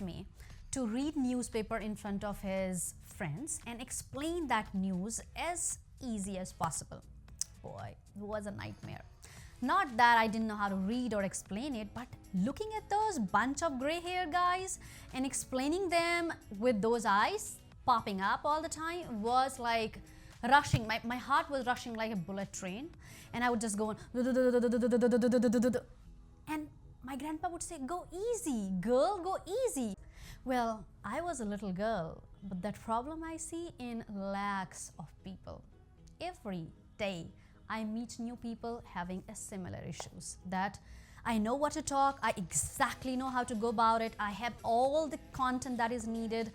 asked me to read newspaper in front of his friends and explain that news as easy as possible. Boy, it was a nightmare. Not that I didn't know how to read or explain it, but looking at those bunch of gray hair guys and explaining them with those eyes popping up all the time was like rushing. My heart was rushing like a bullet train, and I would just go on. And my grandpa would say, "Go easy, girl, go easy." Well, I was a little girl, but that problem I see in lakhs of people. Every day, I meet new people having a similar issues. That I know what to talk, I exactly know how to go about it, I have all the content that is needed.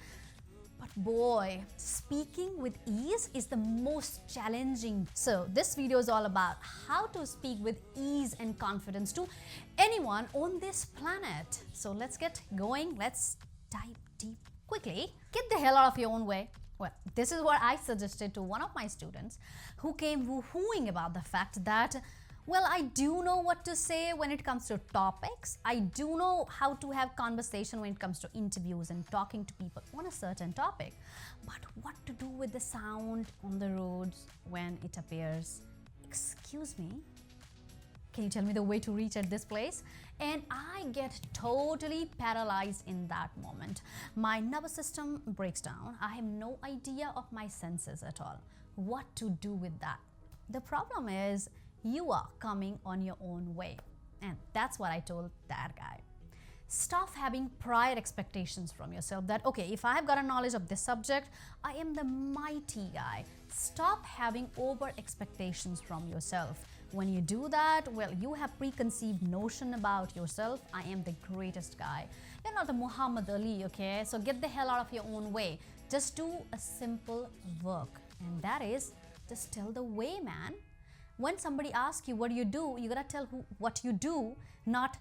But boy, speaking with ease is the most challenging. So this video is all about how to speak with ease and confidence to anyone on this planet. So let's get going. Let's dive deep quickly. Get the hell out of your own way. Well, this is what I suggested to one of my students who came woo-hooing about the fact that, well, I do know what to say when it comes to topics. I do know how to have conversation when it comes to interviews and talking to people on a certain topic. But what to do with the sound on the roads when it appears? Excuse me? Can you tell me the way to reach at this place? And I get totally paralyzed in that moment. My nervous system breaks down. I have no idea of my senses at all. What to do with that? The problem is you are coming on your own way. And that's what I told that guy. Stop having prior expectations from yourself that, okay, if I have got a knowledge of this subject, I am the mighty guy. Stop having over expectations from yourself. When you do that, well, you have preconceived notion about yourself. I am the greatest guy. You're not the Muhammad Ali, okay? So get the hell out of your own way. Just do a simple work, and that is just tell the way, man. When somebody asks you what do, you gotta tell what you do, not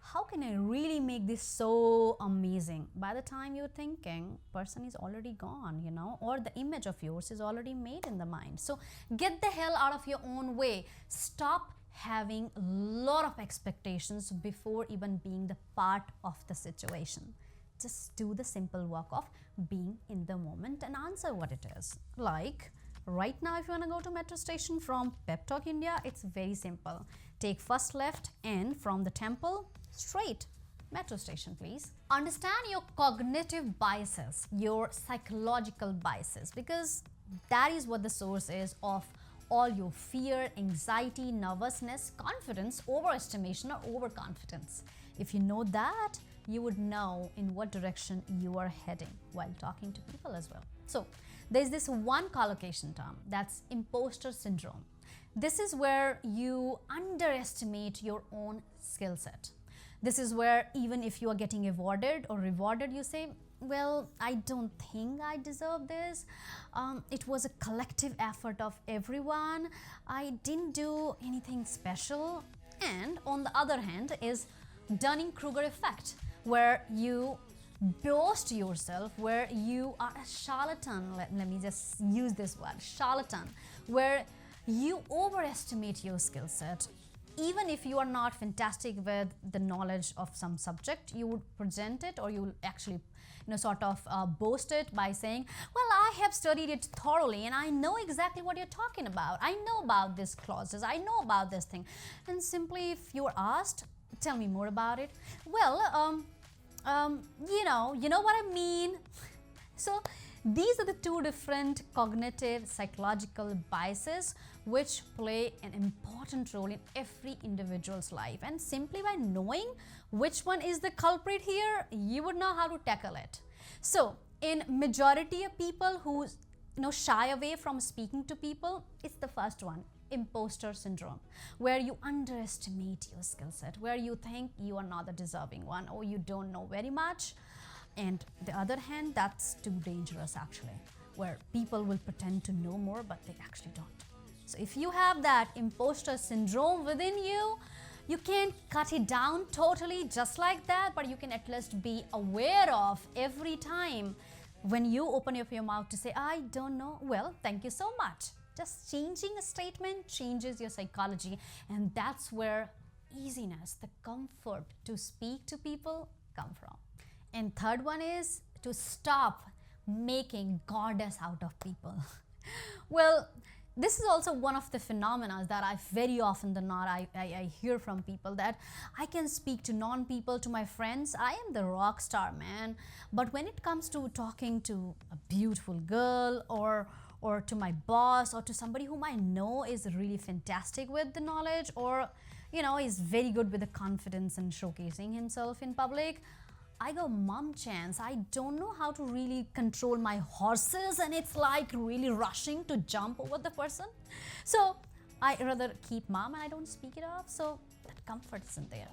how can I really make this so amazing. By the time you're thinking, person is already gone, you know, or the image of yours is already made in the mind. So get the hell out of your own way. Stop having a lot of expectations before even being the part of the situation. Just do the simple work of being in the moment and answer what it is. Like, right now, if you want to go to metro station from Pep Talk India, it's very simple. Take first left and from the temple, straight. Metro station, please. Understand your cognitive biases, your psychological biases, because that is what the source is of all your fear, anxiety, nervousness, confidence, overestimation, or overconfidence. If you know that, you would know in what direction you are heading while talking to people as well. So there's this one collocation term, that's imposter syndrome. This is where you underestimate your own skill set. This is where even if you are getting awarded or rewarded, you say, well, I don't think I deserve this. It was a collective effort of everyone. I didn't do anything special. And on the other hand is Dunning-Kruger effect, where you boast yourself, where you are a charlatan. Let me just use this word, charlatan, where you overestimate your skill set. Even if you are not fantastic with the knowledge of some subject, you would present it, or you will actually sort of boast it by saying, well, I have studied it thoroughly and I know exactly what you're talking about. I know about these clauses, I know about this thing. And simply if you're asked, tell me more about it. Well, you know what I mean. So these are the two different cognitive psychological biases which play an important role in every individual's life. And simply by knowing which one is the culprit here, you would know how to tackle it. So in majority of people who shy away from speaking to people, it's the first one, imposter syndrome, where you underestimate your skill set, where you think you are not the deserving one or you don't know very much. And the other hand, that's too dangerous actually, where people will pretend to know more but they actually don't. So if you have that imposter syndrome within you, you can't cut it down totally just like that, but you can at least be aware of every time when you open up your mouth to say, I don't know, well, thank you so much. Just changing a statement changes your psychology, and that's where easiness, the comfort to speak to people come from. And third one is to stop making goddess out of people. Well, this is also one of the phenomena that I very often than not I hear from people, that I can speak to non-people, to my friends. I am the rock star, man. But when it comes to talking to a beautiful girl, or to my boss, or to somebody whom I know is really fantastic with the knowledge, or is very good with the confidence and showcasing himself in public, I go, mom chance, I don't know how to really control my horses, and it's like really rushing to jump over the person. So I rather keep mom and I don't speak it off. So that comfort isn't there.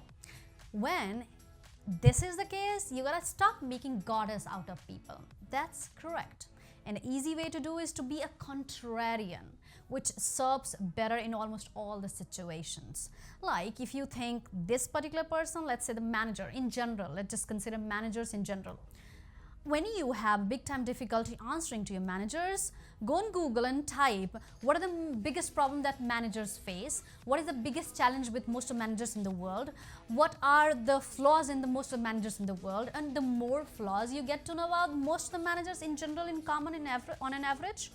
When this is the case, you gotta stop making goddess out of people. That's correct. An easy way to do is to be a contrarian, which serves better in almost all the situations. Like if you think this particular person, let's say the manager in general, let's just consider managers in general. When you have big time difficulty answering to your managers, go on Google and type what are the biggest problems that managers face, what is the biggest challenge with most of managers in the world, what are the flaws in the most of managers in the world, and the more flaws you get to know about most of the managers in general, in common, on an average,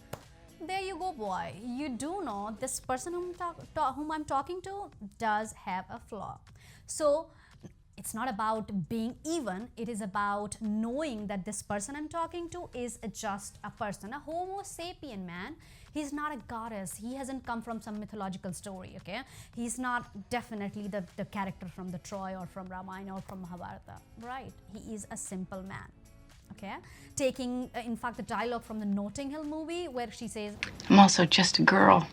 there you go, boy. You do know this person whom I'm talking to does have a flaw. So it's not about being even, it is about knowing that this person I'm talking to is just a person, a Homo sapien, man. He's not a goddess. He hasn't come from some mythological story, okay? He's not definitely the character from the Troy or from Ramayana or from Mahabharata, right? He is a simple man. Okay, taking in fact the dialogue from the Notting Hill movie where she says, I'm also just a girl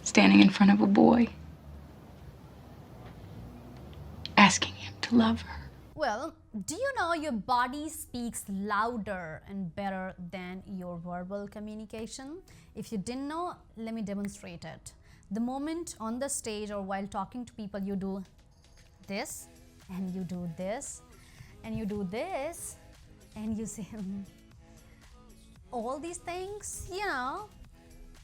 standing in front of a boy asking him to love her. Well, do you know your body speaks louder and better than your verbal communication? If you didn't know, let me demonstrate it. The moment on the stage or while talking to people, you do this and you do this and you do this and you say all these things,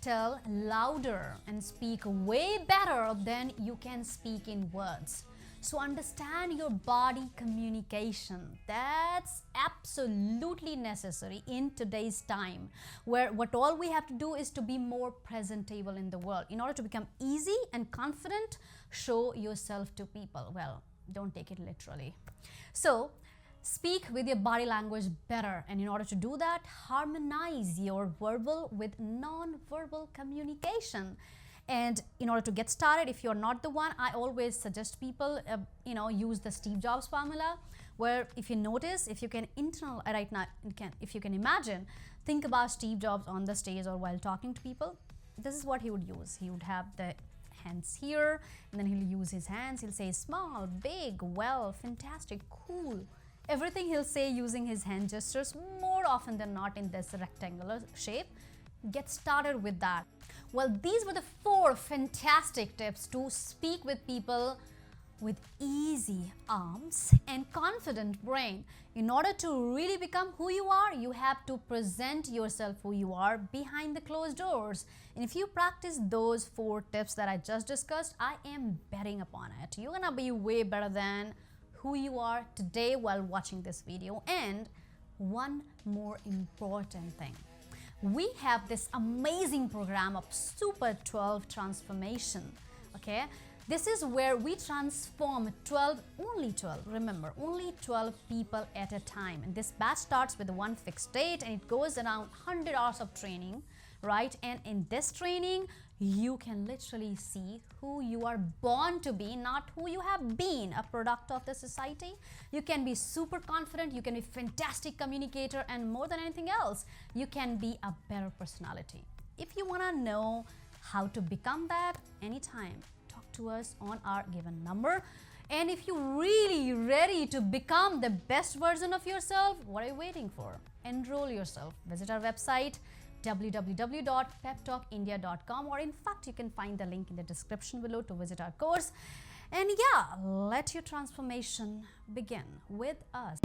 tell louder and speak way better than you can speak in words. So understand your body communication. That's absolutely necessary in today's time, where what all we have to do is to be more presentable in the world. In order to become easy and confident, show yourself to people. Well, don't take it literally. So speak with your body language better, and in order to do that, harmonize your verbal with non-verbal communication. And in order to get started, if you're not the one, I always suggest people use the Steve Jobs formula, where if you notice, if you can right now, if you can imagine, think about Steve Jobs on the stage or while talking to people. This is what he would use. He would have the hands here, and then he'll use his hands. He'll say small, big, well, fantastic, cool. Everything he'll say using his hand gestures, more often than not in this rectangular shape. Get started with that. Well, these were the 4 fantastic tips to speak with people with easy arms and confident brain. In order to really become who you are, you have to present yourself who you are behind the closed doors. And if you practice those 4 tips that I just discussed, I am betting upon it. You're gonna be way better than who you are today while watching this video. And one more important thing. We have this amazing program of Super 12 Transformation, okay? This is where we transform only 12, remember, only 12 people at a time. And this batch starts with one fixed date and it goes around 100 hours of training, right? And in this training, you can literally see who you are born to be, not who you have been, a product of the society. You can be super confident, you can be a fantastic communicator, and more than anything else, you can be a better personality. If you want to know how to become that, anytime, talk to us on our given number. And if you're really ready to become the best version of yourself, what are you waiting for? Enroll yourself. Visit our website www.peptalkindia.com, or in fact you can find the link in the description below to visit our course. And yeah, let your transformation begin with us.